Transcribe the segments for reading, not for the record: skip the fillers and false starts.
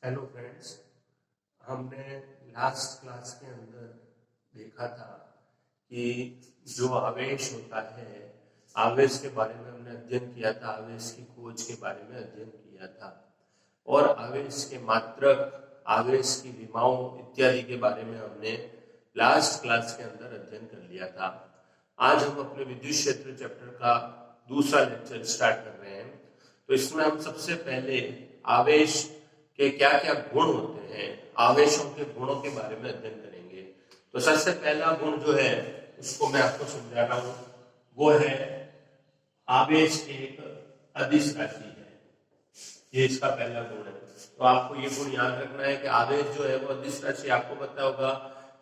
Hello friends, हमने last class के अंदर देखा था कि जो आवेश होता है, आवेश के बारे में हमने अध्ययन किया था, आवेश की खोज के बारे में अध्ययन किया था और आवेश के मात्रक, आवेश की विमाओं इत्यादि के बारे में हमने लास्ट क्लास के अंदर अध्ययन कर लिया था। आज हम अपने विद्युत क्षेत्र चैप्टर का दूसरा लेक्चर स्टार्ट कर रहे हैं। तो इसमें हम सबसे पहले आवेश के क्या क्या गुण होते हैं, आवेशों के गुणों के बारे में अध्ययन करेंगे। तो सबसे पहला गुण जो है उसको मैं आपको समझा रहा हूं, वो है आवेश एक अदिश राशि है। ये इसका पहला गुण है। तो आपको ये गुण याद रखना है कि आवेश जो है वो अदिश राशि। आपको पता होगा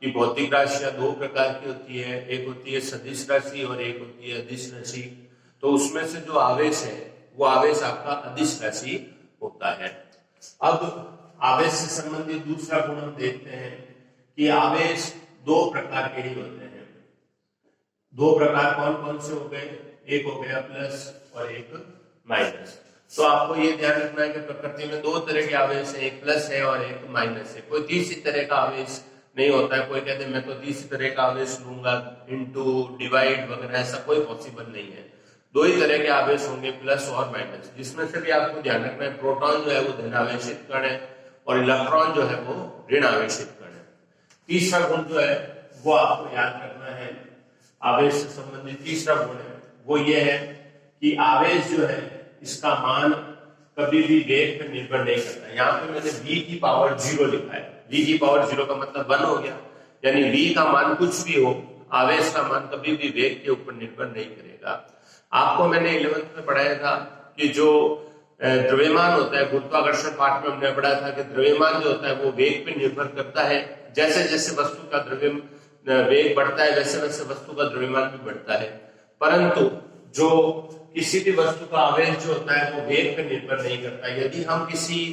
कि भौतिक राशियां दो प्रकार की होती है, एक होती है सदिश राशि और एक होती है अदिश राशि। तो उसमें से जो आवेश है वो आवेश आपका अदिश राशि होता है। अब आवेश से संबंधित दूसरा गुण हम देखते हैं कि आवेश दो प्रकार के ही होते हैं। दो प्रकार कौन कौन से हो गए? एक हो गया प्लस और एक माइनस। तो आपको ये ध्यान रखना है कि प्रकृति में दो तरह के आवेश है, एक प्लस है और एक माइनस है। कोई तीसरी तरह का आवेश नहीं होता है। कोई कहते हैं मैं तो तीसरी तरह का आवेश लूंगा, इनटू, डिवाइड वगैरह, ऐसा कोई पॉसिबल नहीं है। दो ही तरह के आवेश होंगे, प्लस और माइनस, जिसमें से भी आपको ध्यान रखना है प्रोटॉन जो है वो धन आवेशित कण है और इलेक्ट्रॉन जो है वो ऋण आवेशित कण है। तीसरा गुण जो है वो आपको याद रखना है, आवेश से संबंधित तीसरा गुण है वो ये है कि आवेश जो है इसका मान कभी भी वेग पर निर्भर नहीं करता। यहाँ पे मैंने v की पावर 0 लिखा है। v की पावर 0 का मतलब 1 हो गया, यानी v का मान कुछ भी हो, आवेश का मान कभी भी वेग के ऊपर निर्भर नहीं करेगा। आपको मैंने 11th में पढ़ाया था कि जो द्रव्यमान होता है, गुरुत्वाकर्षण पाठ में हमने पढ़ा था कि द्रव्यमान जो होता है वो वेग पे निर्भर करता है। जैसे जैसे वस्तु का वेग बढ़ता है वैसे वैसे वस्तु का द्रव्यमान भी बढ़ता है। परंतु जो किसी भी वस्तु का आवेश जो होता है वो वेग पे निर्भर नहीं करता। यदि हम किसी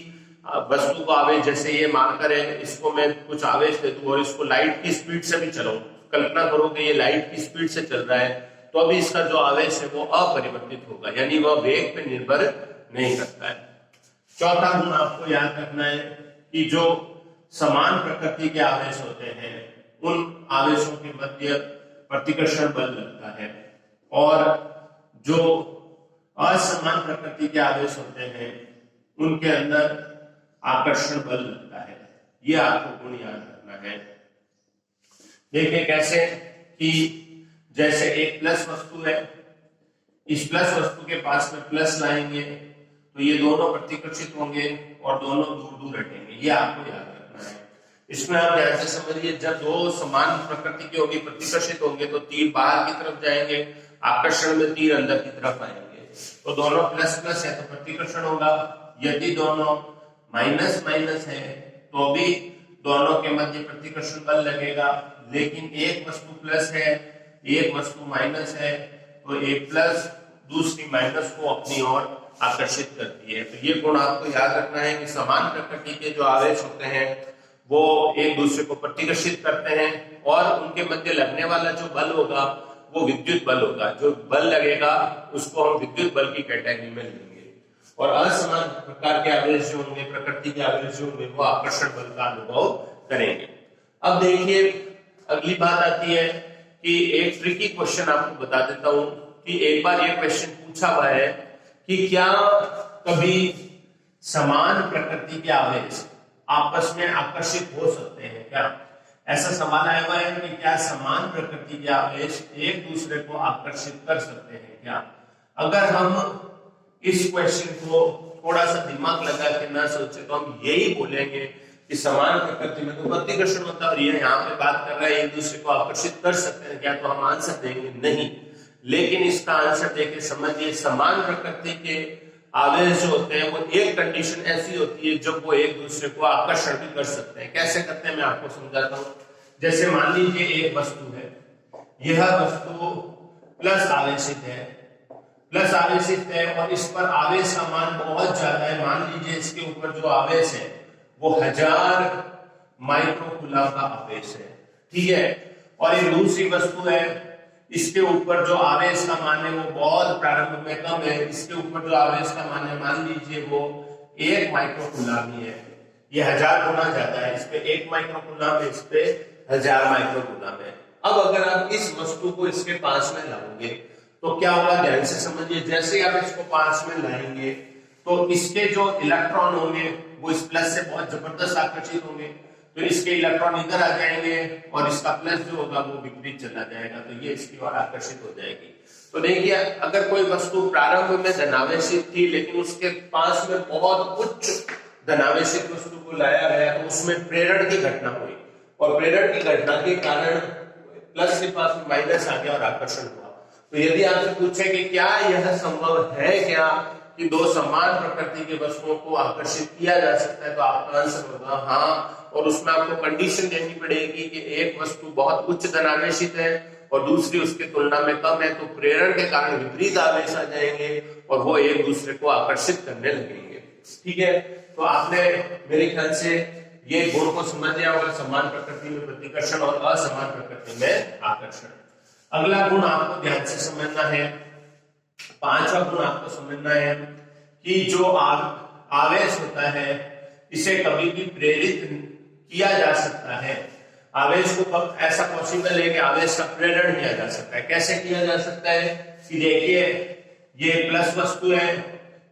वस्तु का आवेश, जैसे ये मानकर है, इसको मैं कुछ आवेश दे दूं और इसको लाइट की स्पीड से भी चलाऊं, कल्पना करो कि ये लाइट की स्पीड से चल रहा है, तो अभी इसका जो आवेश है वो अपरिवर्तित होगा, यानी वह वेग पे निर्भर नहीं करता है। चौथा गुण आपको याद रखना है कि जो समान प्रकृति के आवेश होते हैं उन आवेशों के मध्य प्रतिकर्षण बल लगता है और जो असमान प्रकृति के आवेश होते हैं उनके अंदर आकर्षण बल लगता है। यह आपको गुण याद रखना है। देखिए कैसे कि जैसे एक प्लस वस्तु है, इस प्लस वस्तु के पास में प्लस लाएंगे तो ये दोनों प्रतिकर्षित होंगे और दोनों दूर दूर हटेंगे। ये आपको याद रखना है। इसमें आप ध्यान से समझिए, जब दो समान प्रकृति के होंगे, प्रतिकर्षित होंगे, तो तीर बाहर की तरफ जाएंगे, आकर्षण में तीर अंदर की तरफ आएंगे। तो दोनों प्लस प्लस है तो प्रतिकर्षण होगा। यदि दोनों माइनस माइनस है तो भी दोनों के मध्य प्रतिकर्षण बल लगेगा। लेकिन एक वस्तु प्लस है, एक वस्तु माइनस है, तो एक प्लस दूसरी माइनस को अपनी ओर आकर्षित करती है। तो ये गुण आपको याद रखना है कि समान प्रकृति के जो आवेश होते हैं वो एक दूसरे को प्रतिकर्षित करते हैं और उनके मध्य लगने वाला जो बल होगा वो विद्युत बल होगा। जो बल लगेगा उसको हम विद्युत बल की कैटेगरी में लेंगे और असमान प्रकार के आवेश जो होंगे, प्रकृति के आवेश जो होंगे, वो आकर्षण बल का अनुभव करेंगे। अब देखिए अगली बात आती है कि एक ट्रिकी क्वेश्चन आपको बता देता हूं कि एक बार ये क्वेश्चन पूछा हुआ है कि क्या कभी समान प्रकृति के आवेश आपस में आकर्षित हो सकते हैं क्या? ऐसा सवाल आया हुआ है कि क्या समान प्रकृति के आवेश एक दूसरे को आकर्षित कर सकते हैं क्या? अगर हम इस क्वेश्चन को थोड़ा सा दिमाग लगा के ना सोचे तो हम यही बोलेंगे कि समान प्रकृति में तो प्रतिकर्षण होता है और ये यहाँ पे बात कर रहा है एक दूसरे को आकर्षित कर सकते हैं क्या, तो हम आंसर देंगे नहीं। लेकिन इसका आंसर देके समझिए, समान प्रकृति के आवेश जो होते हैं वो एक कंडीशन ऐसी होती है जब वो एक दूसरे को आकर्षण भी कर सकते हैं। कैसे करते हैं मैं आपको समझाता हूँ। जैसे मान लीजिए एक वस्तु है, यह वस्तु प्लस आवेशित है, प्लस आवेशित है और इस पर आवेश का मान बहुत ज्यादा है। मान लीजिए इसके ऊपर जो आवेश है वो 1000 माइक्रोकूलम का आवेश है, ठीक है। और एक दूसरी वस्तु है, इसके ऊपर जो आवेश का मान है वो बहुत प्रारंभ में कम है, इसके ऊपर जो आवेश का मान है मान लीजिए वो 1 माइक्रोकूलम ही है। ये 1000 गुना ज्यादा है, इस पे 1 माइक्रोकूलम है, इस पे 1000 माइक्रोकूलम है। अब अगर आप इस वस्तु को इसके पास में लाओगे तो क्या होगा, ध्यान से समझिए। जैसे आप इसको पास में लाएंगे तो इसके जो इलेक्ट्रॉन होंगे वो इस प्लस से बहुत जबरदस्त आकर्षित होंगे, तो इसके इलेक्ट्रॉन इधर आ जाएंगे और इसका प्लस जो होगा वो विपरीत चला जाएगा, तो ये इसकी ओर आकर्षित हो जाएगी। तो देखिए, अगर कोई वस्तु प्रारंभ में धनावेशित थी लेकिन उसके पास में बहुत उच्च धनावेशित वस्तु को लाया गया तो उसमें प्रेरण की घटना हुई, और प्रेरण की घटना के कारण प्लस के पास में माइनस आ गया और आकर्षण हुआ। तो यदि आपसे पूछे कि क्या यह संभव है क्या कि दो समान प्रकृति के वस्तुओं को आकर्षित किया जा सकता है, तो आपका आंसर होगा हाँ। और उसमें आपको कंडीशन देनी पड़ेगी कि एक वस्तु बहुत उच्च धनावेशित है और दूसरी उसकी तुलना में कम है, तो प्रेरण के कारण विपरीत आवेश आ जाएंगे और वो एक दूसरे को आकर्षित करने लगेंगे। ठीक है, तो आपने मेरे ख्याल से ये गुण को समझ लिया होगा, समान प्रकृति में प्रतिकर्षण और असमान प्रकृति में आकर्षण। अगला गुण आपको ध्यान से समझना है, पांचवा गुण आपको समझना है कि जो आवेश होता है इसे कभी भी प्रेरित किया जा सकता है। आवेश को कब ऐसा पॉसिबल है कि आवेश का प्रेरण किया जा सकता है। कैसे किया जा सकता है कि देखिए, ये प्लस वस्तु है,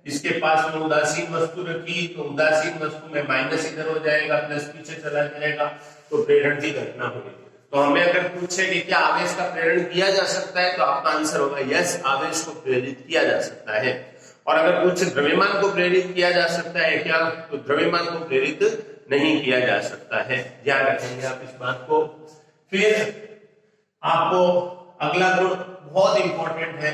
इसके पास में उदासीन वस्तु रखी तो उदासीन वस्तु में माइनस इधर हो जाएगा, प्लस पीछे चला जाएगा, तो प्रेरण की घटना होगी। तो हमें अगर पूछे कि क्या आवेश का प्रेरण किया जा सकता है, तो आपका आंसर होगा यस, आवेश को प्रेरित किया जा सकता है। और अगर पूछे द्रव्यमान को प्रेरित किया जा सकता है क्या, तो द्रव्यमान को प्रेरित नहीं किया जा सकता है। ध्यान रखेंगे आप इस बात को। फिर आपको अगला गुण बहुत इंपॉर्टेंट है,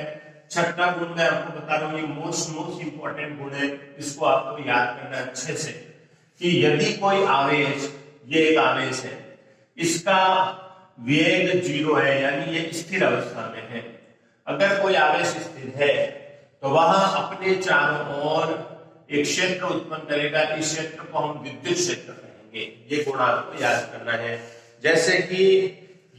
छठा गुण मैं आपको बता रहा हूं, ये मोस्ट इंपॉर्टेंट गुण है, इसको आपको याद करना अच्छे से कि यदि कोई आवेश, ये एक आवेश है, इसका वेग 0 है, यानी ये स्थिर अवस्था में है। अगर कोई आवेश स्थिर है तो वह अपने चारों ओर एक क्षेत्र उत्पन्न करेगा, इस क्षेत्र को हम विद्युत क्षेत्र कहेंगे। ये गुण आपको याद करना है। जैसे कि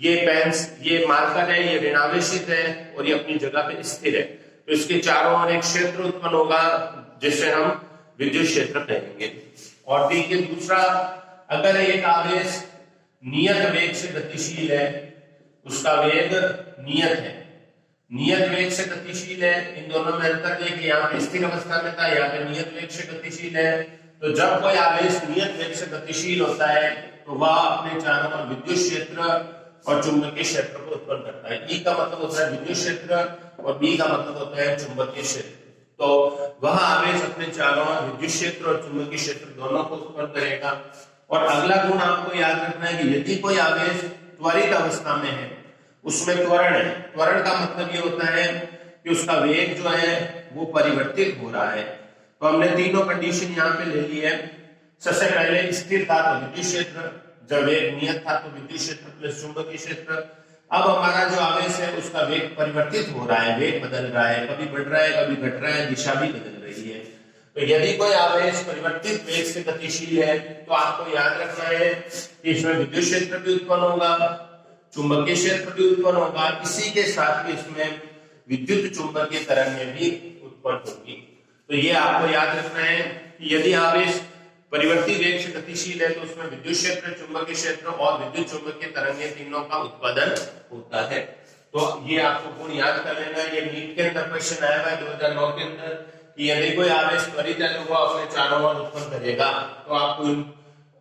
ये पेंस, ये मार्कर है, ये ऋणावेशित है और ये अपनी जगह पे स्थिर है, तो इसके चारों ओर एक क्षेत्र उत्पन्न होगा जिसे हम विद्युत क्षेत्र कहेंगे। और देखिए दूसरा, अगर एक आवेश नियत वेग से गतिशील है, उसका वेग नियत है, नियत वेग से गतिशील है, इन दोनों में अंतर देखिए, यहाँ पे स्थिर अवस्था में था, यहाँ पे नियत वेग से गतिशील है। तो जब कोई आवेश नियत वेग से गतिशील होता है तो वह अपने चारों ओर विद्युत क्षेत्र और चुंबकीय क्षेत्र को उत्पन्न करता है। ई का मतलब होता है विद्युत क्षेत्र और बी का मतलब होता है चुंबकीय क्षेत्र। तो वह आवेश अपने चारों ओर विद्युत क्षेत्र और चुंबकीय क्षेत्र दोनों को उत्पन्न करेगा। और अगला गुण आपको याद रखना है कि यदि कोई आवेश त्वरित अवस्था में है, उसमें त्वरण है, त्वरण का मतलब ये होता है कि उसका वेग जो है वो परिवर्तित हो रहा है। तो हमने तीनों कंडीशन यहाँ पे ले ली है। सबसे पहले स्थिर था तो विद्युत क्षेत्र, जब वेग नियत था तो विद्युत क्षेत्र प्लस चुंबकीय क्षेत्र। अब हमारा जो आवेश है उसका वेग परिवर्तित हो रहा है, वेग बदल रहा है, कभी बढ़ रहा है कभी घट रहा है, दिशा भी बदल रही है। तो यदि कोई आवेश परिवर्तित वेग से गतिशील है तो आपको याद रखना है कि इसमें विद्युत क्षेत्र भी उत्पन्न होगा, चुंबकीय क्षेत्र भी उत्पन्न होगा, इसी के साथ ही इसमें विद्युत चुंबकीय तरंगें भी उत्पन्न होगी। तो ये आपको याद रखना है कि यदि आवेश परिवर्ती वेग से गतिशील है तो उसमें विद्युत क्षेत्र, चुंबकीय क्षेत्र और विद्युत चुंबकीय तरंगें तीनों का उत्पादन होता है। तो ये आपको गुण याद कर लेना है। ये नीट के अंदर क्वेश्चन आया हुआ है 2009 के अंदर कि यदि कोई आवेश त्वरित है तो वह अपने चारों ओर उत्पन्न करेगा। तो आपको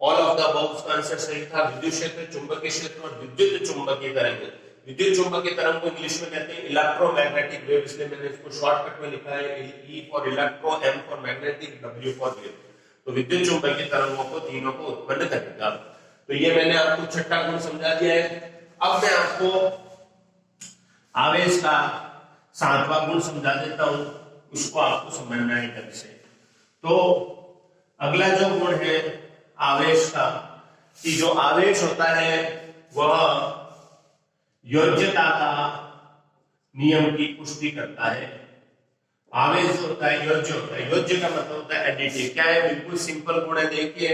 ऑल ऑफ द अबव उसका आंसर सही था, विद्युत क्षेत्र, चुंबकीय क्षेत्र और विद्युत चुंबकीय तरंग। विद्युत चुंबकीय तरंग को इंग्लिश में कहते हैं इलेक्ट्रोमैग्नेटिक वेव, इसलिए मैंने इसको शॉर्टकट में लिखा है E for electro, M for magnetic, W for wave. तो विद्युत चुंबकीय तरंगों को तीनों को उत्पन्न करेगा। तो ये मैंने आपको छठा गुण समझा दिया है। अब मैं आपको आवेश का सातवां गुण समझा देता हूं, उसको आपको समझना है ढंग से। तो अगला जो गुण है आवेश का, कि जो आवेश होता है वह योज्यता का नियम की पुष्टि करता है। आवेश होता है योज्य होता है, योज्य का मतलब होता है एडिटिव। क्या है, बिल्कुल सिंपल गुण है। देखिए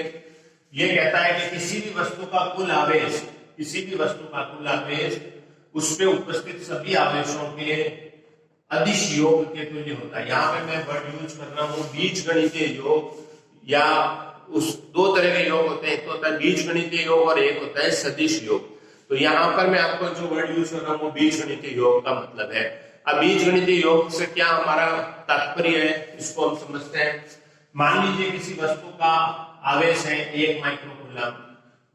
ये कहता है कि किसी भी वस्तु का कुल आवेश, किसी भी वस्तु का कुल आवेश उस पे उपस्थित सभी आवेशों के अदिश योग के तुल्य होता है। यहाँ पे मैं वर्ड यूज कर रहा हूँ बीजगणितीय योग या उस दो तरह के योग होते हैं, एक होता है बीजगणितीय योग और एक होता है सदिश योग। तो यहाँ पर मैं आपको जो वर्ड यूज कर रहा हूँ वो बीजगणितीय योग का मतलब है। अब बीजगणितीय योग से क्या हमारा तात्पर्य है इसको हम समझते हैं। मान लीजिए किसी वस्तु का आवेश है 1 माइक्रोकूलम,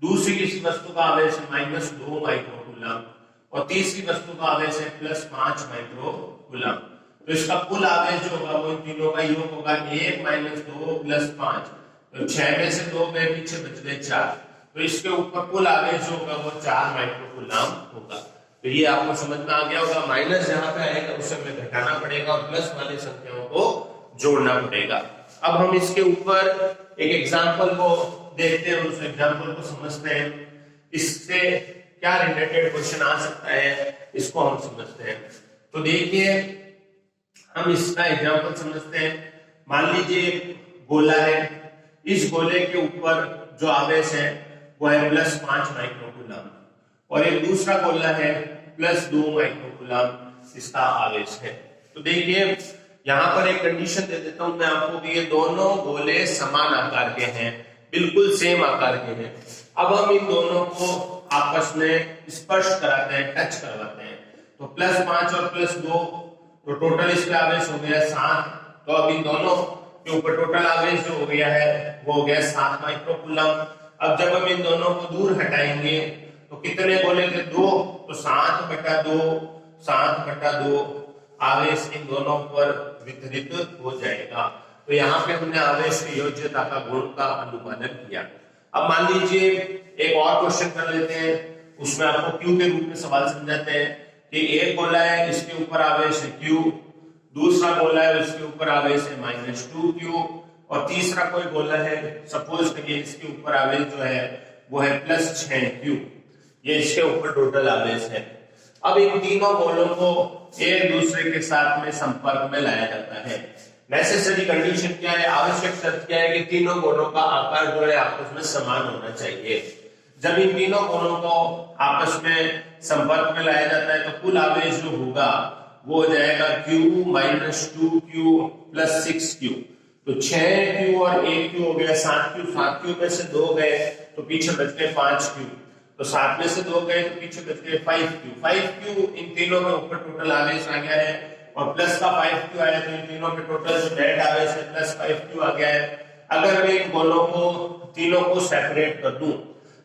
दूसरी किसी वस्तु का आवेश है -2 माइक्रोकूलम और तीसरी वस्तु का आवेश है +5 माइक्रोकूलम। तो इसका कुल आवेश जो होगा वो इन तीनों का योग होगा 1 - 2 + 5। तो 6 में से 2 गए, पीछे बच गए 4। तो इसके ऊपर कुल आवेश जो होगा वो 4 माइक्रोकूलम होगा। तो ये आपको समझ में आ गया होगा। माइनस जहां पे आएगा उसे हमें घटाना पड़ेगा और प्लस वाली संख्याओं को जोड़ना पड़ेगा। अब हम इसके ऊपर एक एग्जांपल को देखते हैं, उस एग्जांपल को समझते हैं। इससे क्या रिलेटेड क्वेश्चन आ सकता है इसको हम समझते हैं। तो देखिए हम इसका एग्जांपल समझते हैं। मान लीजिए गोला है, इस गोले के ऊपर जो आवेश है वो है +5 माइक्रोकूलम और एक दूसरा गोला है +2 माइक्रोकूलम इसका आवेश है। तो देखिए यहाँ पर एक कंडीशन दे देता हूं मैं आपको कि ये दोनों गोले समान आकार के हैं, बिल्कुल सेम आकार के हैं। अब हम इन दोनों को आपस में स्पर्श कराते हैं, टच करवाते हैं। तो +5 और +2 तो टोटल इसका आवेश हो गया 7। तो अब इन दोनों के ऊपर टोटल आवेश जो हो गया है वो हो गया 7 माइक्रोकूलम। अब जब हम इन दोनों को दूर हटाएंगे तो कितने गोले थे? 2। तो 7/2 आवेश इन दोनों पर वितरित हो जाएगा। तो यहाँ पे हमने आवेश की योज्यता का गुण का अनुपालन किया। अब मान लीजिए एक और क्वेश्चन कर लेते हैं, उसमें आपको क्यू के रूप में सवाल समझाते हैं कि एक गोला है, इसके ऊपर आवेश है Q, दूसरा गोला है उसके ऊपर आवेश है -2Q और तीसरा कोई गोला है, सपोज करिए इसके ऊपर आवेश जो है वो है +6Q। ये इसके ऊपर टोटल आवेश है। अब इन तीनों गोलों को एक दूसरे के साथ में संपर्क में लाया जाता है। नेसेसरी कंडीशन क्या है, आवश्यक शर्त क्या है कि तीनों गोलों का आकार जो है आपस में समान होना चाहिए। जब इन तीनों गोलों को आपस में संपर्क में लाया जाता है तो कुल आवेश जो होगा वो हो जाएगा Q - 2Q + 6Q। तो 6Q और 1Q हो गया 7Q। 7Q में से 2 गए तो पीछे बच गए 5Q। तो 7 में से 2 गए तो पीछे बच गए 5Q। 5Q इन तीनों के ऊपर टोटल आवेश आ गया है और प्लस का 5Q आया तो इन तीनों के टोटल जो नेट आवेश है +5Q आ गया है। अगर मैं इन गोलों को तीनों को सेपरेट कर दूं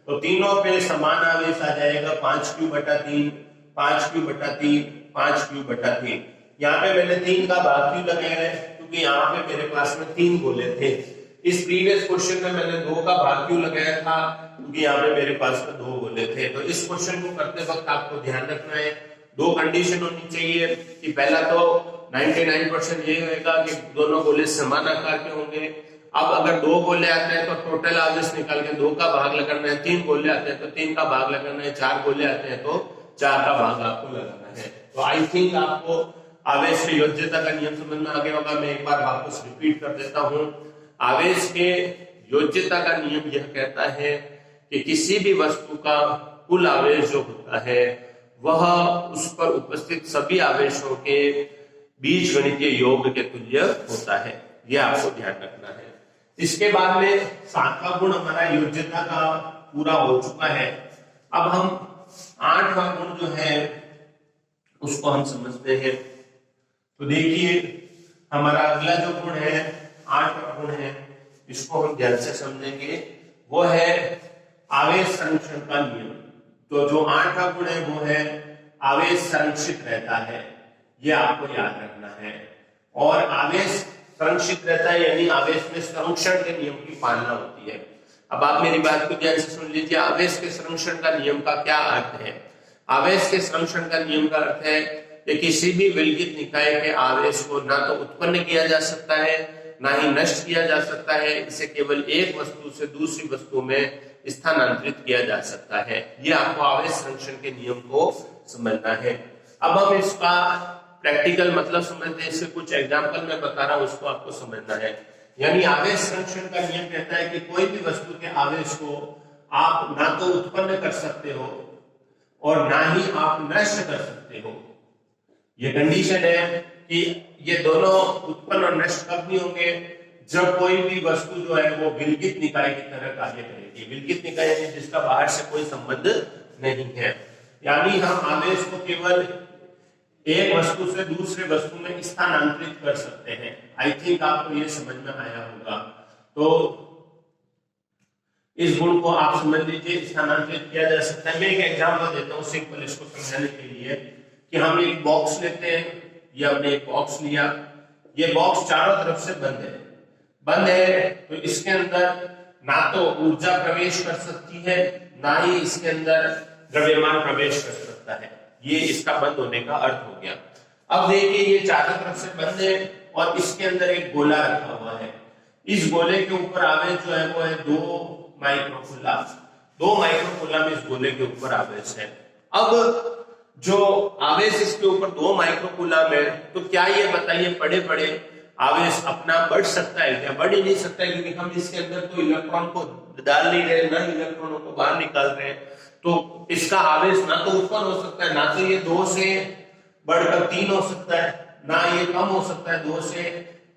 तो तीनों पे समान आवेश आ जाएगा 5Q/3, 5Q/3, 5Q/3। यहाँ पे मैंने 3 का भाग क्यों लगाया है क्योंकि यहाँ पे मेरे पास में 3 गोले थे। इस प्रीवियस क्वेश्चन में मैंने 2 का भाग क्यों लगाया था क्योंकि यहाँ पे मेरे पास में 2 गोले थे। तो इस क्वेश्चन को करते वक्त आपको ध्यान रखना है, 2 कंडीशन होनी चाहिए कि पहला तो 99% ये होगा कि दोनों गोले समान आकार के होंगे। अब अगर 2 गोले आते हैं तो टोटल आवेश निकाल के 2 का भाग लगाना है, 3 गोले आते हैं तो 3 का भाग लगाना है, 4 गोले आते हैं तो 4 का भाग आपको लगाना है। तो आई थिंक आपको आवेश की योज्यता का नियम समझ में आ गया होगा। मैं एक बार वापस रिपीट कर देता हूं। आवेश के योज्यता का नियम यह कहता है कि किसी भी वस्तु का कुल आवेश जो होता है वह उस पर उपस्थित सभी आवेशों के बीजगणितीय योग के तुल्य होता है। यह आपको ध्यान रखना है। इसके बाद में 7वां गुण हमारा योज्यता का पूरा हो चुका है। अब हम 8वां गुण जो है उसको हम समझते हैं। तो देखिए हमारा अगला जो गुण है 8वां गुण है, इसको हम ध्यान से समझेंगे। वो है आवेश संरक्षण का नियम। तो जो 8वां गुण है वो है आवेश संरक्षित रहता है, ये आपको याद रखना है। और आवेश संरक्षित रहता है यानी आवेश में संरक्षण के नियम की पालना होती है। अब आप मेरी बात को ध्यान से सुन लीजिए। आवेश के संरक्षण का नियम का क्या अर्थ है? आवेश के संरक्षण का नियम का अर्थ है कि किसी भी विलगित निकाय के आवेश को ना तो उत्पन्न किया जा सकता है ना ही नष्ट किया जा सकता है। इसे केवल एक वस्तु से दूसरी वस्तु में स्थानांतरित किया जा सकता है। ये आपको आवेश संरक्षण के नियम को समझना है। अब हम इसका प्रैक्टिकल मतलब समझते हैं। इससे कुछ एग्जाम्पल मैं बता रहा हूं उसको आपको समझना है। यानी आवेश संरक्षण का नियम कहता है कि कोई भी वस्तु के आवेश को आप ना तो उत्पन्न कर सकते हो और ना ही आप नष्ट कर सकते हो। ये कंडीशन है कि ये दोनों उत्पन्न और नष्ट कब नहीं होंगे? जब कोई भी वस्तु जो है वो विलगित निकाय की तरह कार्य करेगी। विलगित निकाय यानी जिसका बाहर से कोई संबंध नहीं है, यानी हम आवेश को केवल एक वस्तु से दूसरे वस्तु में स्थानांतरित कर सकते हैं। आई थिंक आपको ये समझ में आया होगा। तो इस गुण को आप समझ लीजिए, स्थानांतरित किया जा सकता है। मैं एक एग्जांपल देता हूँ सिंपल इसको समझाने के लिए कि हम एक बॉक्स लेते हैं, ये हमने एक बॉक्स लिया, ये बॉक्स चारों तरफ से बंद है तो इसके अंदर ना तो ऊर्जा प्रवेश कर सकती है, ना ही इसके अंदर द्रव्यमान प्रवेश कर सकता है। ये इसका बंद होने का अर्थ हो गया। अब देखिए ये चारों तरफ से बंद है और इसके अंदर एक गोला रखा हुआ है। इस गोले के ऊपर आवेश जो है वो है 2 माइक्रोकूलम। 2 माइक्रोकूलम इस गोले के ऊपर आवेश है। अब जो आवेश इसके ऊपर 2 माइक्रोकूलम है, तो क्या ये बताइए बड़े आवेश अपना बढ़ सकता है क्या? बढ़ ही नहीं सकता है, क्योंकि हम इसके अंदर तो इलेक्ट्रॉन को डाल नहीं रहे, ना इलेक्ट्रॉनों को बाहर निकाल रहे हैं। तो इसका आवेश ना तो उत्पन्न हो सकता है, ना तो ये 2 से बढ़कर 3 हो सकता है, ना ये कम हो सकता है, 2 से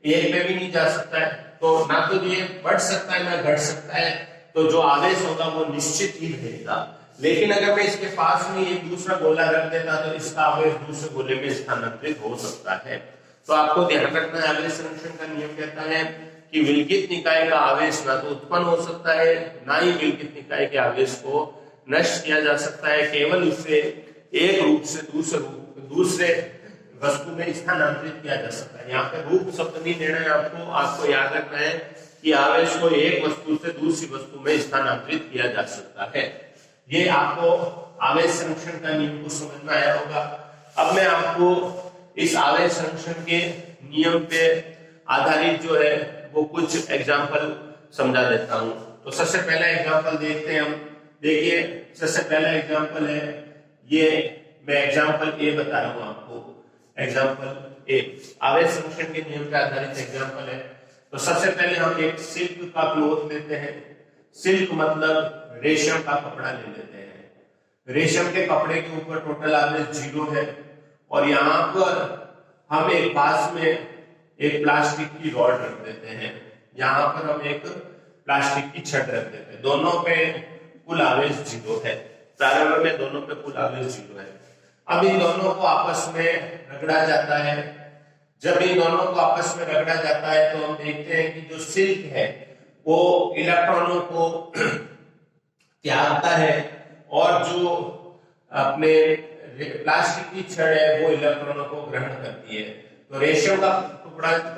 1 पे भी नहीं जा सकता है। तो ना तो ये बढ़ सकता है ना घट सकता है। तो जो आवेश होगा वो निश्चित ही रहेगा। लेकिन अगर मैं इसके पास में एक दूसरा गोला रख देता तो इसका आवेश दूसरे गोले में स्थानांतरित हो सकता है। तो आपको ध्यान रखना है, आवेश संरक्षण का नियम कहता है कि विलगित निकाय का आवेश ना तो उत्पन्न हो सकता है, ना ही विलगित निकाय के आवेश को नष्ट किया जा सकता है। केवल उसे एक रूप से दूसरे वस्तु में स्थानांतरित किया जा सकता है। यहाँ पे रूप शब्द नहीं लेना है आपको याद रखना है कि आवेश को एक वस्तु से दूसरी वस्तु में स्थानांतरित किया जा सकता है। ये आपको आवेश संरक्षण का नियम को समझ में आया होगा। अब मैं आपको इस आवेश संरक्षण के नियम पे आधारित जो है वो कुछ एग्जाम्पल समझा देता हूं। तो सबसे पहला एग्जाम्पल देखते हैं हम। देखिए सबसे पहला एग्जाम्पल है, ये मैं एग्जाम्पल ए बता रहा हूं आपको। एग्जाम्पल ए आवेश संरक्षण के नियम पे आधारित एग्जाम्पल है। तो सबसे पहले हम एक सिल्क का क्लॉथ लेते हैं। सिल्क मतलब रेशम का कपड़ा ले लेते हैं। रेशम के कपड़े के ऊपर टोटल आवेश 0 है और यहाँ पर हम एक पास में एक प्लास्टिक की रॉड रख देते हैं। यहाँ पर हम एक प्लास्टिक की छड़ रख देते हैं। दोनों पे कुल आवेश 0 है। प्रारंभ में दोनों पे कुल आवेश 0 है। अब इन दोनों को आपस में रगड़ा जाता है। जब इन दोनों को आपस में रगड़ा जाता है तो हम देखते हैं कि जो सिल्क है वो इलेक्ट्रॉनों को त्यागता है और जो अपने प्लास्टिक की छड़ है वो इलेक्ट्रॉनों को ग्रहण करती है। तो रेशम का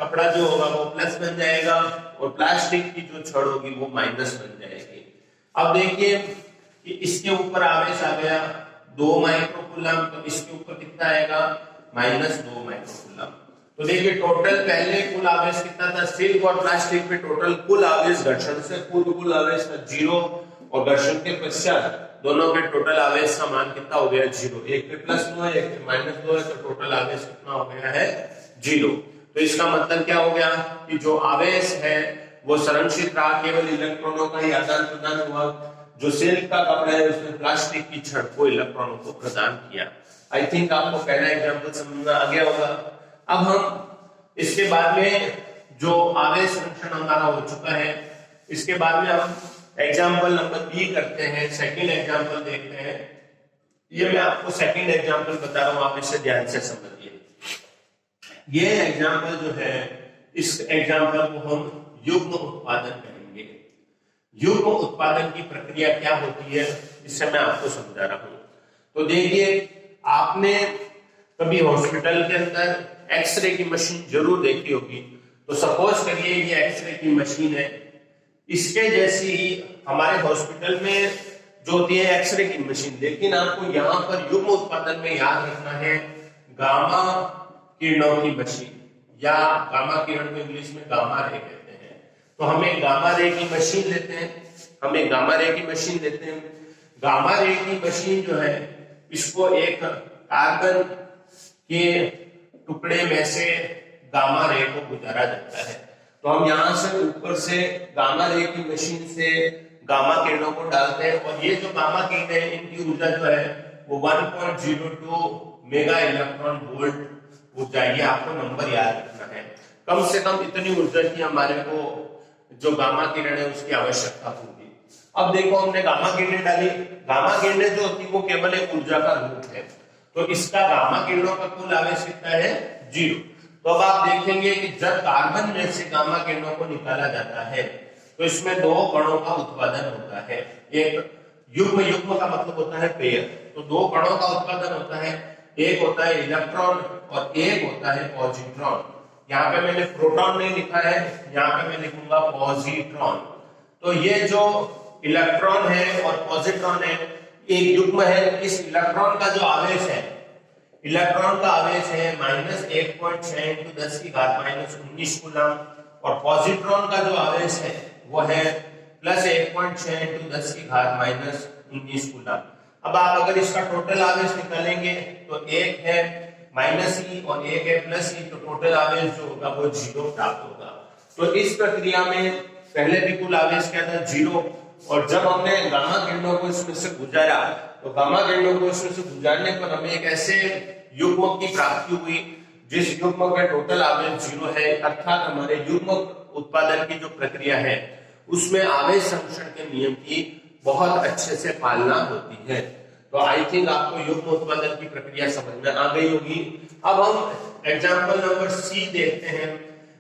कपड़ा जो होगा वो प्लस बन जाएगा और प्लास्टिक की जो छड़ होगी वो माइनस बन जाएगी। अब देखिए कि इसके ऊपर आवेश आ गया 2 माइक्रोकूलम, तो इसके ऊपर कितना आएगा -2 माइक्रोकूलम। तो देखिए टोटल पहले कुल आवेश कितना था, सिल्क और प्लास्टिक पे टोटल कुल आवेश घर्षण से कुल आवेश था 0 और घर्षण के पश्चात दोनों के टोटल आवेश का मान कितना हो गया 0। एक पे +2 है, एक पे -2 है, तो टोटल आवेश कितना हो गया है 0। तो इसका मतलब क्या हो गया कि जो आवेश है वो संरक्षित रहा, केवल इलेक्ट्रॉनों का ही आदान प्रदान हुआ। जो सिल्क का कपड़ा है उसने प्लास्टिक की छड़ को इलेक्ट्रॉनों को प्रदान किया। आई थिंक आपको पहला एग्जाम्पल समझ में आ गया होगा। अब हम इसके बाद में जो आवेश संरक्षण हमारा हो चुका है, इसके बाद में हम एग्जाम्पल नंबर बी करते हैं। सेकंड एग्जाम्पल देखते हैं। ये मैं आपको सेकंड एग्जाम्पल बता रहा हूं, आप इसे ध्यान से समझिए। ये एग्जाम्पल जो है, इस एग्जाम्पल को हम युग्म उत्पादन कहेंगे। युग्म उत्पादन की प्रक्रिया क्या होती है इससे मैं आपको समझा रहा हूं। तो देखिए आपने कभी हॉस्पिटल के अंदर एक्सरे की मशीन जरूर देखी होगी। तो सपोज करिए ये एक्सरे की मशीन है, इसके जैसी ही हमारे हॉस्पिटल में जो होती है एक्सरे की मशीन। लेकिन आपको यहाँ पर युग्म उत्पादन में याद रखना है गामा किरणों की मशीन, या गामा किरण को इंग्लिश में गामा रे कहते हैं। तो हम एक गामा रे की मशीन लेते हैं। गामा रे की मशीन जो है, इसको एक कार्बन के टुकड़े में से गामा रे को गुजारा जाता है। तो हम यहाँ से ऊपर से गामा रे की मशीन से गामा किरणों को डालते हैं और ये जो गामा किरण है इनकी ऊर्जा जो है वो 1.02 मेगा इलेक्ट्रॉन वोल्ट ऊर्जा, ये आपको नंबर याद रखना है। कम से कम इतनी ऊर्जा की हमारे को जो गामा किरण है उसकी आवश्यकता होगी। अब देखो हमने गामा किरणें डाली, गामा किरणें जो होती है वो केवल एक ऊर्जा का रूप है, तो इसका गामा किरणों का कुल आवेश कितना है 0। तो अब आप देखेंगे कि जब कार्बन में से गामा किरणों को निकाला जाता है तो इसमें 2 कणों का उत्पादन होता है। एक युग्म, युग्म का मतलब होता है पेयर, तो 2 कणों का उत्पादन होता है, एक होता है इलेक्ट्रॉन और एक होता है पॉजिट्रॉन। यहाँ पे मैंने प्रोटॉन नहीं लिखा है, यहाँ पे मैं लिखूंगा पॉजिट्रॉन। तो ये जो इलेक्ट्रॉन है और पॉजिट्रॉन है एक युग्म है। इस इलेक्ट्रॉन का जो आवेश है, इलेक्ट्रॉन का आवेश है -1.6 × 10⁻⁻19 कूलम और पॉजिट्रॉन का जो आवेश है वो है +1.6 × 10⁻⁻19 कूलम। अब आप अगर इसका टोटल आवेश निकालेंगे तो एक है -E और एक है +E, तो टोटल आवेश जो होगा वो 0 प्राप्त होगा। तो इस प्रक्रिया में पहले भी कुल आवेश क्या था 0, और जब हमने गामा किरणों को इसमें से गुजारा तो गामा किरणों को इसमें से गुजारने पर हमें एक ऐसे युग्म की प्राप्ति हुई जिस युग्म का टोटल आवेश 0 है, अर्थात हमारे युग्म उत्पादन की जो प्रक्रिया है उसमें आवेश संरक्षण के नियम की बहुत अच्छे से पालना होती है। तो आई थिंक आपको युग्म उत्पादन की प्रक्रिया समझ में आ गई होगी। अब हम एग्जाम्पल नंबर सी देखते हैं।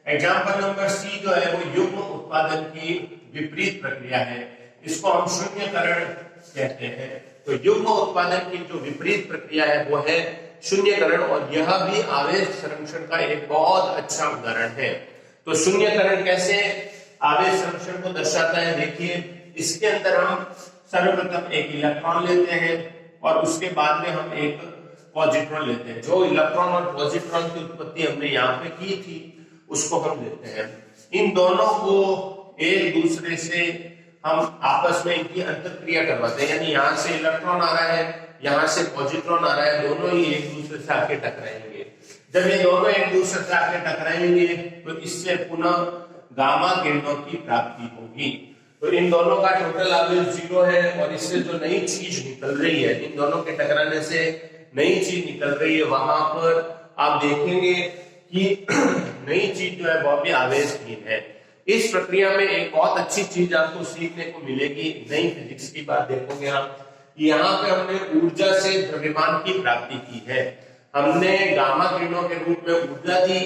एग्जाम्पल नंबर सी जो है वो युग्म उत्पादन की विपरीत प्रक्रिया है, इसको हम शून्यकरण कहते हैं। तो युग्म उत्पादन की जो विपरीत प्रक्रिया है वो है शून्यकरण, और यह भी आवेश संरक्षण का एक बहुत अच्छा उदाहरण है। तो शून्यकरण कैसे आवेश संरक्षण को दर्शाता है, देखिए इसके अंदर हम सर्वप्रथम एक इलेक्ट्रॉन लेते हैं और उसके बाद में हम एक पॉजिट्रॉन लेते हैं। जो इलेक्ट्रॉन और पॉजिट्रॉन की उत्पत्ति हमने यहाँ पे की थी उसको हम लेते हैं। इन दोनों को एक दूसरे से हम आपस में इनकी अंतरक्रिया करवाते हैं, यानी यहाँ से इलेक्ट्रॉन आ रहा है, यहाँ से पॉजिट्रॉन आ रहा है, दोनों ही एक दूसरे से आके टकराएंगे। जब ये दोनों एक दूसरे से आके टकराएंगे तो इससे पुनः गामा किरणों की प्राप्ति होगी। तो इन दोनों का टोटल आवेश 0 है और इससे जो नई चीज निकल रही है, इन दोनों के टकराने से नई चीज निकल रही है, वहां पर आप देखेंगे कि नई चीज जो है वह भी आवेशहीन है। इस प्रक्रिया में एक बहुत अच्छी चीज आपको सीखने को मिलेगी, नई फिजिक्स की बात देखोगे आप। यहाँ पे हमने ऊर्जा से द्रव्यमान की प्राप्ति की है। हमने गामा किरणों के रूप में ऊर्जा दी,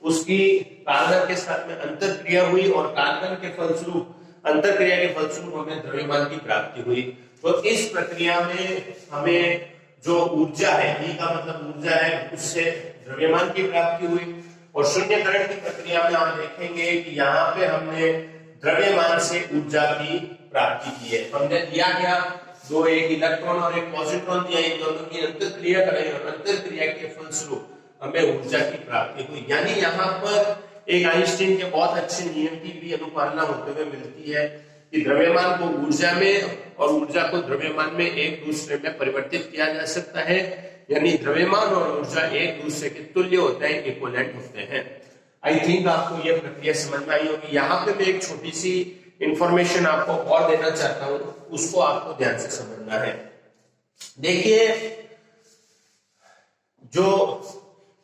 उसकी कार्बन के साथ में अंतरक्रिया हुई और कार्बन के फलस्वरूप अंतरक्रिया के फलस्वरूप हमें द्रव्यमान की प्राप्ति हुई। तो इस प्रक्रिया में हमें जो ऊर्जा है, ई का मतलब ऊर्जा है, उससे द्रव्यमान की प्राप्ति हुई। और शून्यकरण की प्रक्रिया में आप देखेंगे कि यहाँ पे हमने द्रव्यमान से ऊर्जा की प्राप्ति की है। हमने दिया क्या, दो, एक इलेक्ट्रॉन और एक पॉजिट्रॉन दिया, इन दोनों की अंतरक्रिया कराई और अंतरक्रिया के फलस्वरूप हमें ऊर्जा की प्राप्ति हुई। यानी यहाँ पर एक आइंस्टीन के बहुत अच्छे नियम की भी अनुपालना होते हुए मिलती है कि द्रव्यमान को ऊर्जा में और ऊर्जा को द्रव्यमान में एक दूसरे में परिवर्तित किया जा सकता है, यानी द्रव्यमान और ऊर्जा एक दूसरे के तुल्य होते हैं, इक्विवेलेंट होते हैं। आई थिंक आपको यह प्रक्रिया समझ में आई होगी। यहाँ पे मैं एक छोटी सी इंफॉर्मेशन आपको और देना चाहता हूं, उसको आपको ध्यान से समझना है। देखिए जो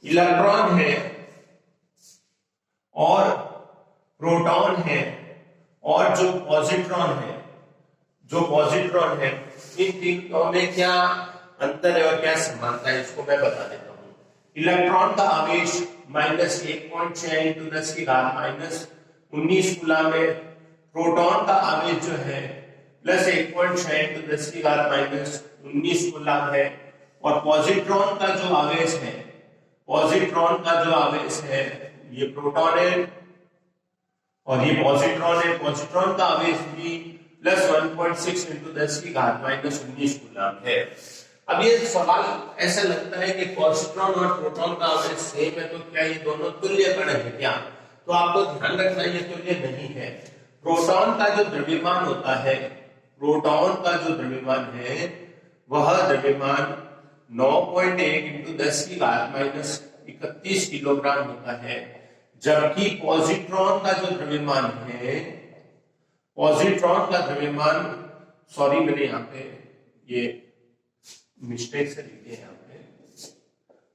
इलेक्ट्रॉन है और प्रोटॉन है और जो पॉजिट्रॉन है, इन तीनों में क्या अंतर है और क्या समानता है, इसको मैं बता देता हूं। इलेक्ट्रॉन का आवेश -1.6 × 10⁻⁻19 कूलम है। प्रोटॉन का आवेश जो है +1.6 × 10⁻⁻19 कूलम है। और पॉजिट्रॉन का जो आवेश है, ये प्रोटॉन है और ये पॉजिट्रॉन है। पॉजिट्रॉन का आवेश भी +1.6 × 10⁻⁻19 कूलम है। अब ये सवाल ऐसा लगता है कि पॉजिट्रॉन और प्रोटॉन का आवेश सेम है, तो क्या ये दोनों तुल्य कण है क्या? तो आपको ध्यान रखना ये तुल्य नहीं है। प्रोटॉन का जो द्रव्यमान होता है, वह द्रव्यमान 9.1 × 10⁻31 किलोग्राम होता है, जबकि पॉजिट्रॉन का जो द्रव्यमान है, सॉरी मैंने यहाँ पे ये मिस्टेक से लिख दिया, यहाँ पे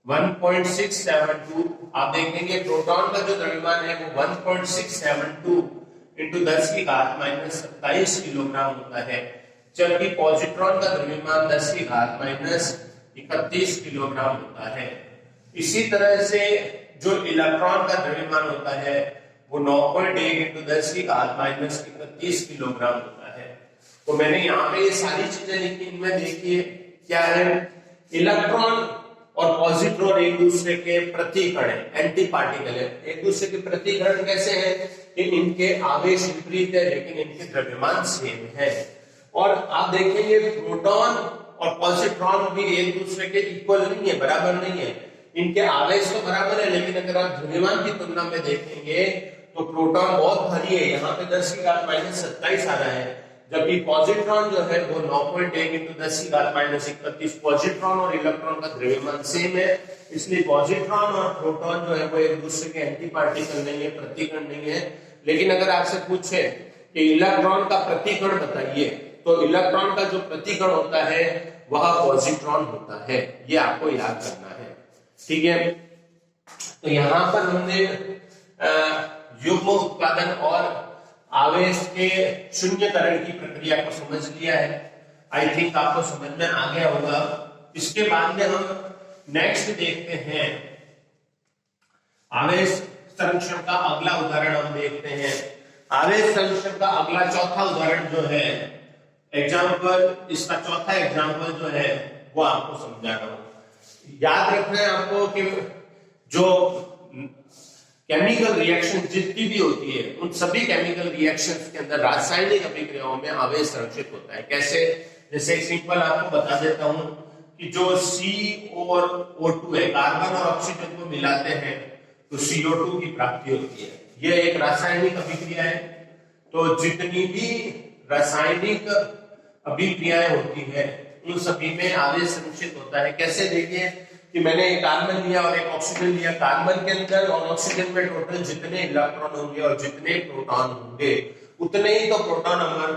1.672। आप देखेंगे प्रोटॉन का जो द्रव्यमान है वो 1.672 इंटू 10 की घात माइनस 27 किलोग्राम होता है, जबकि पॉजिट्रॉन का द्रव्यमान 10 की घात माइनस 31 किलोग्राम होता है। इसी तरह से जो इलेक्ट्रॉन का द्रव्यमान होता है वो 9.1 इंटू 10 की घात माइनस 31 किलोग्राम होता है। तो मैंने यहाँ पे ये सारी चीजें लिखी, इनमें देखिए क्या है, इलेक्ट्रॉन और पॉजिट्रॉन एक दूसरे के प्रतिकण है, एंटी पार्टिकल है। एक दूसरे के प्रतिकण कैसे है कि इनके आवेश विपरीत है लेकिन इनके द्रव्यमान सेम है। और आप देखेंगे प्रोटॉन और पॉजिट्रॉन भी एक दूसरे के इक्वल नहीं है, बराबर नहीं है। इनके आवेश तो बराबर है लेकिन अगर आप द्रव्यमान की तुलना में देखेंगे तो प्रोटॉन बहुत भारी है, यहाँ पे 10 की घात माइनस 27 आ रहा है, जबकि पॉजिट्रॉन जो है वो 9.1 इंटू 10 की घात माइनस 31। पॉजिट्रॉन और इलेक्ट्रॉन का द्रव्यमान सेम है, इसलिए पॉजिट्रॉन और प्रोटॉन जो है वो एक दूसरे के एंटी पार्टिकल नहीं है, प्रतिकण नहीं है। लेकिन अगर आपसे पूछे कि इलेक्ट्रॉन का प्रतिकण बताइए, तो इलेक्ट्रॉन का जो प्रतिकण होता है वह पॉजिट्रॉन होता है, ये आपको याद करना है, ठीक है। तो यहां पर हमने युग्म उत्पादन और आवेश के शून्यकरण की प्रक्रिया को समझ लिया है। आई थिंक आपको समझ में आ गया होगा। इसके बाद में हम नेक्स्ट देखते हैं आवेश संरक्षण का अगला उदाहरण हम देखते हैं। आवेश संरक्षण का अगला चौथा उदाहरण जो है एग्जाम्पल, इसका चौथा एग्जाम्पल जो है वो आपको समझा रहा हूं। याद रखना है आपको कि जो केमिकल रिएक्शन जितनी भी होती है उन सभी केमिकल रिएक्शंस के अंदर रासायनिक अभिक्रियाओं में आवेश संरक्षित होता है। कैसे? जैसे सिंपल आपको बता देता हूं कि जो C और O2 है, कार्बन और ऑक्सीजन को मिलाते हैं तो CO2 की प्राप्ति होती है। यह एक रासायनिक अभिक्रिया है। तो जितनी भी रासायनिक अभिक्रियाएं होती है उन सभी में आवेश संरक्षित होता है। कैसे? देखिए कि मैंने एक कार्बन लिया और एक ऑक्सीजन लिया, कार्बन के अंदर और ऑक्सीजन में टोटल जितने इलेक्ट्रॉन होंगे और जितने प्रोटॉन होंगे उतने ही तो प्रोटॉन और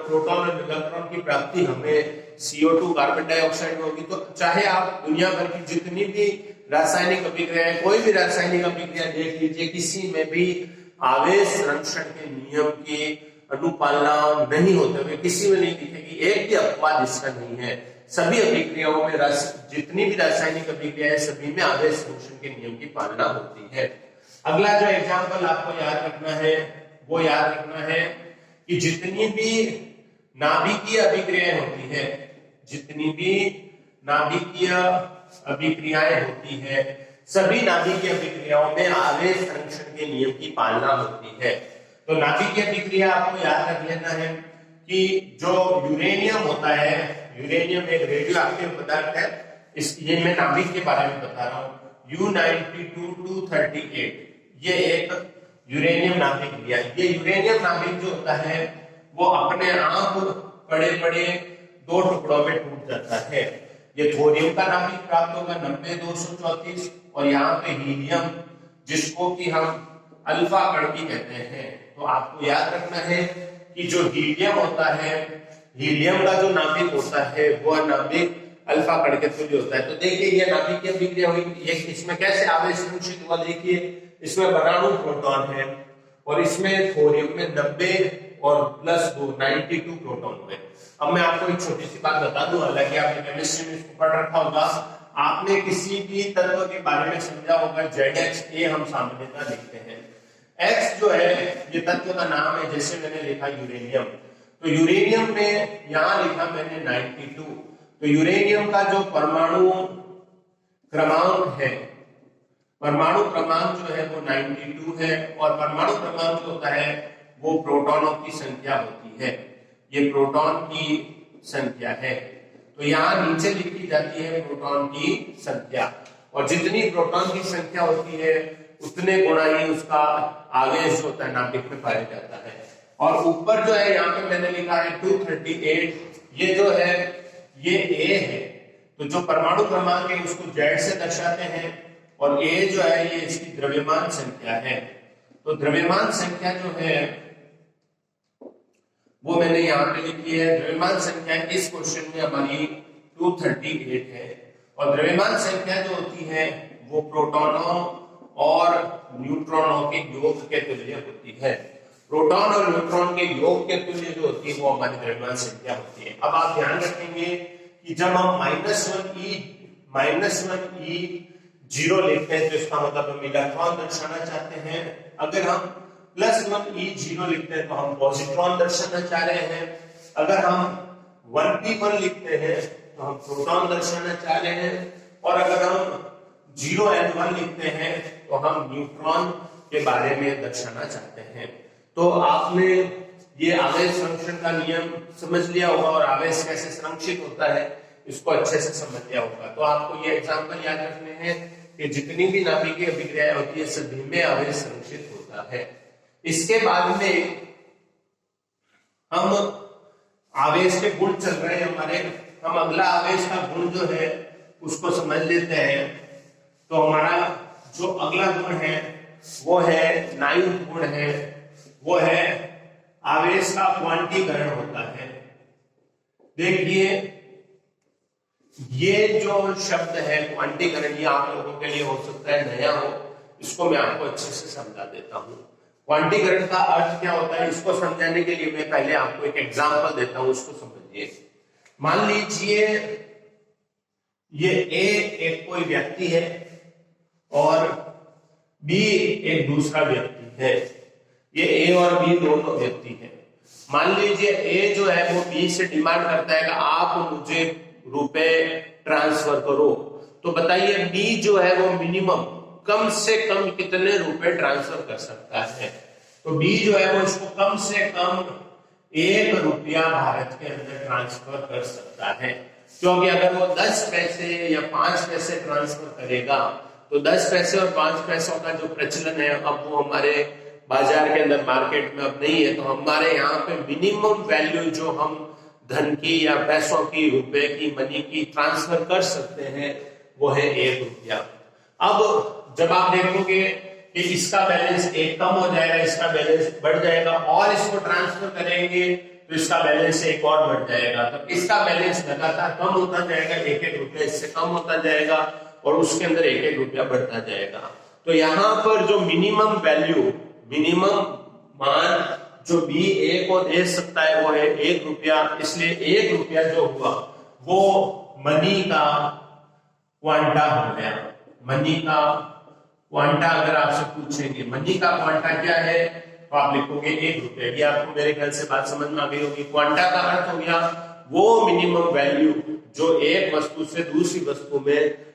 इलेक्ट्रॉन की प्राप्ति हमें CO2 कार्बन डाइऑक्साइड में होगी। तो चाहे आप दुनिया भर की जितनी भी रासायनिक अभिक्रियाएं, कोई भी रासायनिक अभिक्रिया देख लीजिए, किसी में भी आवेश संरक्षण के नियम की अनुपालना नहीं होते हुए किसी में नहीं दिखेगी, एक भी अपवाद इसका नहीं है। सभी अभिक्रियाओं में जितनी भी रासायनिक अभिक्रियाएं सभी में आवेश संरक्षण के नियम की पालना होती है। अगला जो एग्जाम्पल आपको याद रखना है वो याद रखना है कि जितनी भी नाभिकीय अभिक्रियाएं होती है, जितनी भी नाभिकीय अभिक्रियाएं होती है, सभी नाभिकीय अभिक्रियाओं में आवेश संरक्षण के नियम की पालना होती है। तो नाभिकीय अभिक्रिया आपको याद रख लेना है कि जो यूरेनियम होता है, यूरेनियम एक रेडियो एक्टिव पदार्थ है। ये मैं नाभिक के बारे में बता रहा हूँ। U92-238 ये एक यूरेनियम नाभिक लिया। ये यूरेनियम नाभिक जो होता है वो अपने आप बड़े बड़े दो टुकड़ों में टूट जाता है। ये थोरियम का नाभिक प्राप्त होगा 90-234 और यहाँ पे हीलियम जिसको कि हम अल्फा कण भी कहते हैं। तो आपको याद रखना है कि जो हीलियम होता है, हीलियम का जो नाभिक होता है वह नाभिक अल्फा कण के तुल्य होता है। तो देखिए ये नाभिक की अभिक्रिया हुई, ये इसमें कैसे आवेश संरक्षित हुआ। देखिए इसमें परमाणु प्रोटॉन है और इसमें थोरियम में 90 और +2 92 प्रोटॉन हुए। अब मैं आपको एक छोटी सी बात बता दूं, हालांकि आपने केमिस्ट्री में इसको पढ़ रखा होगा, आपने किसी भी तत्व के बारे में समझा होगा ZHA हम सामान्यतः लिखते हैं। X जो है ये तत्व का नाम है, जैसे मैंने लिखा यूरेनियम, तो यूरेनियम में यहां लिखा मैंने 92। तो यूरेनियम का जो परमाणु क्रमांक है, परमाणु क्रमांक जो है वो 92 है और परमाणु क्रमांक जो होता है वो प्रोटॉनों की संख्या होती है। ये प्रोटॉन की संख्या है। तो यहाँ नीचे लिखी जाती है प्रोटॉन की संख्या, और जितनी प्रोटॉन की संख्या होती है उतने गुना ही उसका आवेश होता है नाभिक में पाया जाता है। और ऊपर जो है यहाँ पे मैंने लिखा है 238, ये जो है ये A है। तो जो परमाणु क्रमांक है उसको Z से दर्शाते हैं और A जो है ये इसकी द्रव्यमान संख्या है। तो द्रव्यमान संख्या जो है वो मैंने यहाँ पे लिखी है। द्रव्यमान संख्या इस क्वेश्चन में हमारी 238 है और द्रव्यमान संख्या जो होती है वो प्रोटॉनों और न्यूट्रॉनों के योग के तुल्य होती है। प्रोटॉन और न्यूट्रॉन के योग के तुल्य जो होती है वो हमारी द्रव्यमान संख्या होती है। अब आप ध्यान रखेंगे कि जब हम -1e0 लिखते हैं तो इसका मतलब हम इलेक्ट्रॉन दर्शाना चाहते हैं। अगर हम +1e0 लिखते हैं तो हम पॉजिट्रॉन दर्शाना चाह रहे हैं। अगर हम 1p1 लिखते हैं तो हम प्रोटॉन दर्शाना चाह रहे हैं। और अगर हम 0n1 लिखते हैं तो हम न्यूट्रॉन के बारे में दर्शाना चाहते हैं। तो आपने ये आवेश संरक्षण का नियम समझ लिया होगा और आवेश कैसे संरक्षित होता है इसको अच्छे से समझ लिया होगा। तो आपको ये एग्जांपल याद रखने हैं कि जितनी भी नाभिकीय अभिक्रियाएं होती है सभी में आवेश संरक्षित होता है। इसके बाद में हम आवेश के गुण चल रहे हैं हमारे, हम अगला आवेश का गुण जो है उसको समझ लेते हैं। तो हमारा जो अगला गुण है वो है 9th गुण है, वो है आवेश का क्वांटीकरण होता है। देखिए ये जो शब्द है क्वांटीकरण, ये आप लोगों के लिए हो सकता है नया हो, इसको मैं आपको अच्छे से समझा देता हूं। क्वांटीकरण का अर्थ क्या होता है इसको समझाने के लिए मैं पहले आपको एक एग्जांपल देता हूं, उसको समझिए। मान लीजिए ये ए एक कोई व्यक्ति है और बी एक दूसरा व्यक्ति है। ये ए और बी दोनों व्यक्ति हैं। मान लीजिए ए जो है वो बी से डिमांड करता है कि आप मुझे रुपए ट्रांसफर करो। तो बताइए बी जो है वो मिनिमम कम से कम कितने रुपए ट्रांसफर कर सकता है। तो बी जो है वो इसको कम से कम 1 रुपया भारत के अंदर ट्रांसफर कर सकता है। क्योंकि अगर वो 10 पैसे या 5 पैसे ट्रांसफर करेगा तो 10 पैसे और 5 पैसों का जो प्रचलन है अब वो हमारे बाजार के अंदर मार्केट में अब नहीं है। तो हमारे यहाँ पे मिनिमम वैल्यू जो हम धन की या पैसों की, रुपए की, मनी की ट्रांसफर कर सकते हैं वो है 1 रुपया। अब जब आप देखोगे कि इसका बैलेंस 1 कम हो जाएगा, इसका बैलेंस बढ़ जाएगा और इसको ट्रांसफर करेंगे तो इसका बैलेंस 1 और बढ़ जाएगा। तो इसका बैलेंस लगातार कम होता जाएगा, 1-1 रुपया इससे कम होता जाएगा और उसके अंदर 1-1 रुपया बढ़ता जाएगा। तो यहाँ पर जो मिनिमम वैल्यू, मिनिमम मान जो बी ए को दे सकता है वो है 1 रुपया। इसलिए 1 रुपया जो हुआ वो मनी का क्वांटा हो गया। मनी का क्वांटा अगर आपसे पूछेंगे मनी का क्वांटा क्या है तो आप लिखोगे 1 रुपया। ये आपको मेरे ख्याल से बात समझ में आ गई होगी। क्वांटा का अर्थ हो गया वो मिनिमम वैल्यू जो एक वस्तु से दूसरी वस्तु में